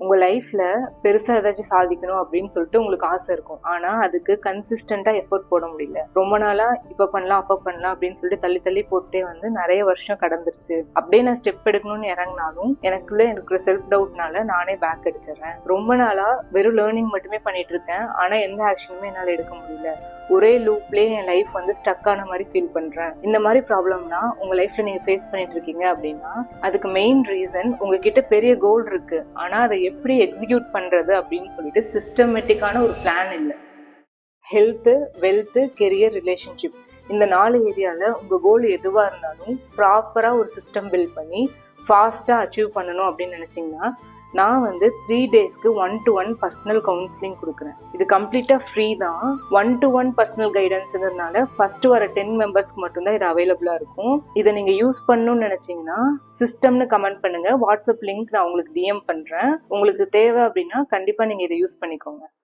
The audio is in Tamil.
உங்க லைஃப்ல பெருசா ஏதாச்சும் சாதிக்கணும் அப்படின்னு சொல்லிட்டு உங்களுக்கு ஆசை இருக்கும். ஆனா அதுக்கு கன்சிஸ்டண்டா எஃபோர்ட் போட முடியல. ரொம்ப நாளா இப்ப பண்ணலாம் அப்ப பண்ணலாம் அப்படின்னு சொல்லிட்டு தள்ளி தள்ளி போட்டே வந்து நிறைய வருஷம் கடந்துருச்சு. அப்படியே நான் ஸ்டெப் எடுக்கணும்னு இறங்கினாலும் எனக்குள்ள இருக்கிற செல்ஃப் டவுட்னால நானே பேக் அடிச்சிடறேன். ரொம்ப நாளா வெறும் லேர்னிங் மட்டுமே பண்ணிட்டு இருக்கேன். ஆனா எந்த ஆக்ஷனுமே என்னால எடுக்க முடியல. ஒரே லூப்லயே என் லைஃப் வந்து ஸ்டக் ஆன மாதிரி ஃபீல் பண்றேன். இந்த மாதிரி ப்ராப்ளம்னா உங்க லைஃப்ல நீங்க ஃபேஸ் பண்ணிட்டு இருக்கீங்க அப்படின்னா அதுக்கு மெயின் ரீசன் உங்ககிட்ட பெரிய கோல் இருக்கு, ஆனா அதை எப்படி எக்ஸிக்யூட் பண்றது அப்படின்னு சொல்லிட்டு சிஸ்டமேட்டிக்கான ஒரு பிளான் இல்லை. ஹெல்த், வெல்த், கெரியர், ரிலேஷன்ஷிப் இந்த 4 ஏரியால உங்க கோல் எதுவா இருந்தாலும் ப்ராப்பரா ஒரு சிஸ்டம் பில்ட் பண்ணி ஃபாஸ்டா அச்சீவ் பண்ணணும் அப்படின்னு நினைச்சீங்கன்னா நான் வந்து 3 டேஸ்க்கு 1-to-1 பர்சனல் கவுன்சிலிங் கொடுக்குறேன். இது கம்ப்ளீட்டா ஃப்ரீ தான். 1-to-1 பர்சனல் கைடன்ஸுங்கிறதுனால ஃபர்ஸ்ட் வர 10 மெம்பர்ஸ்க்கு மட்டும்தான் இது அவைலபிளா இருக்கும். இதை நீங்க யூஸ் பண்ணணும்னு நினைச்சீங்கன்னா சிஸ்டம்னு கமெண்ட் பண்ணுங்க. வாட்ஸ்அப் லிங்க் நான் உங்களுக்கு DM பண்றேன். உங்களுக்கு தேவை அப்படின்னா கண்டிப்பா நீங்க இதை யூஸ் பண்ணிக்கோங்க.